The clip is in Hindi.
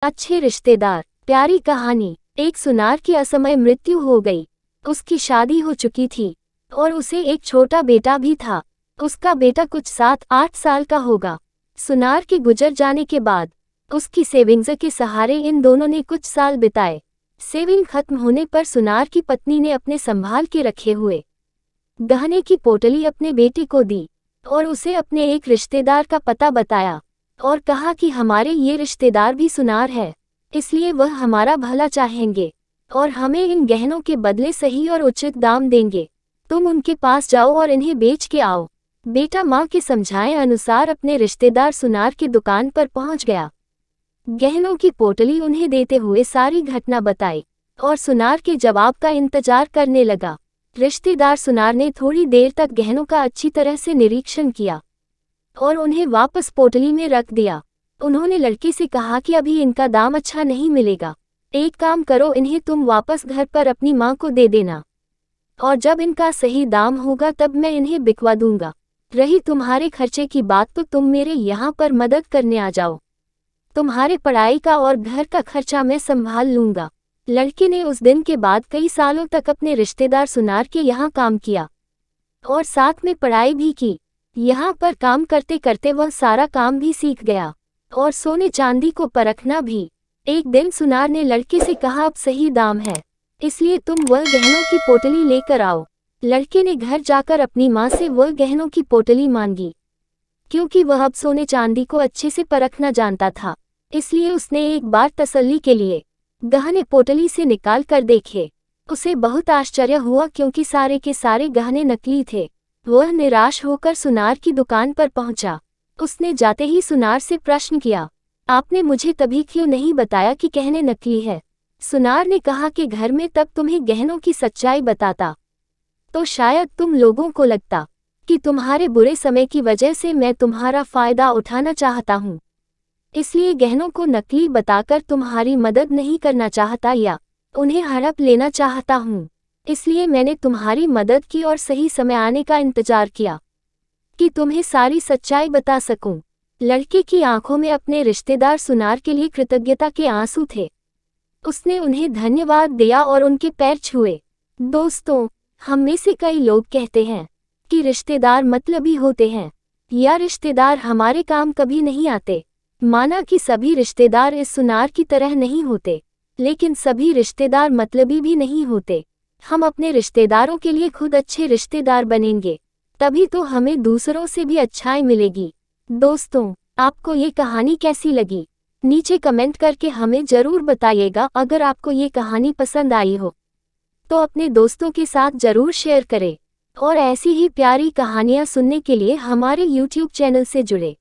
अच्छे रिश्तेदार। प्यारी कहानी। एक सुनार की असमय मृत्यु हो गई। उसकी शादी हो चुकी थी और उसे एक छोटा बेटा भी था। उसका बेटा कुछ 7-8 साल का होगा। सुनार के गुजर जाने के बाद उसकी सेविंग्स के सहारे इन दोनों ने कुछ साल बिताए। सेविंग खत्म होने पर सुनार की पत्नी ने अपने संभाल के रखे हुए गहने की पोटली अपने बेटे को दी और उसे अपने एक रिश्तेदार का पता बताया और कहा कि हमारे ये रिश्तेदार भी सुनार है, इसलिए वह हमारा भला चाहेंगे और हमें इन गहनों के बदले सही और उचित दाम देंगे। तुम उनके पास जाओ और इन्हें बेच के आओ। बेटा माँ के समझाए अनुसार अपने रिश्तेदार सुनार की दुकान पर पहुंच गया। गहनों की पोटली उन्हें देते हुए सारी घटना बताई और सुनार के जवाब का इंतजार करने लगा। रिश्तेदार सुनार ने थोड़ी देर तक गहनों का अच्छी तरह से निरीक्षण किया और उन्हें वापस पोटली में रख दिया। उन्होंने लड़के से कहा कि अभी इनका दाम अच्छा नहीं मिलेगा, एक काम करो, इन्हें तुम वापस घर पर अपनी माँ को दे देना और जब इनका सही दाम होगा तब मैं इन्हें बिकवा दूंगा। रही तुम्हारे खर्चे की बात तो तुम मेरे यहाँ पर मदद करने आ जाओ, तुम्हारे पढ़ाई का और घर का खर्चा मैं संभाल लूंगा। लड़के ने उस दिन के बाद कई सालों तक अपने रिश्तेदार सुनार के यहाँ काम किया और साथ में पढ़ाई भी की। यहाँ पर काम करते करते वह सारा काम भी सीख गया और सोने चांदी को परखना भी। एक दिन सुनार ने लड़के से कहा, अब सही दाम है, इसलिए तुम वह गहनों की पोटली लेकर आओ। लड़के ने घर जाकर अपनी माँ से वह गहनों की पोटली मांगी। क्योंकि वह अब सोने चांदी को अच्छे से परखना जानता था, इसलिए उसने एक बार तसल्ली के लिए गहने पोटली से निकाल कर देखे। उसे बहुत आश्चर्य हुआ क्योंकि सारे के सारे गहने नकली थे। वह निराश होकर सुनार की दुकान पर पहुंचा। उसने जाते ही सुनार से प्रश्न किया, आपने मुझे तभी क्यों नहीं बताया कि गहने नकली है? सुनार ने कहा कि घर में तब तुम्हें गहनों की सच्चाई बताता तो शायद तुम लोगों को लगता कि तुम्हारे बुरे समय की वजह से मैं तुम्हारा फायदा उठाना चाहता हूँ, इसलिए गहनों को नकली बताकर तुम्हारी मदद नहीं करना चाहता या उन्हें हड़प लेना चाहता हूँ। इसलिए मैंने तुम्हारी मदद की और सही समय आने का इंतजार किया कि तुम्हें सारी सच्चाई बता सकूं। लड़के की आंखों में अपने रिश्तेदार सुनार के लिए कृतज्ञता के आंसू थे। उसने उन्हें धन्यवाद दिया और उनके पैर छुए। दोस्तों, हम में से कई लोग कहते हैं कि रिश्तेदार मतलबी होते हैं या रिश्तेदार हमारे काम कभी नहीं आते। माना कि सभी रिश्तेदार इस सुनार की तरह नहीं होते, लेकिन सभी रिश्तेदार मतलबी भी नहीं होते। हम अपने रिश्तेदारों के लिए खुद अच्छे रिश्तेदार बनेंगे, तभी तो हमें दूसरों से भी अच्छाई मिलेगी। दोस्तों, आपको ये कहानी कैसी लगी? नीचे कमेंट करके हमें ज़रूर बताइएगा। अगर आपको ये कहानी पसंद आई हो तो अपने दोस्तों के साथ ज़रूर शेयर करें और ऐसी ही प्यारी कहानियाँ सुनने के लिए हमारे YouTube चैनल से जुड़े।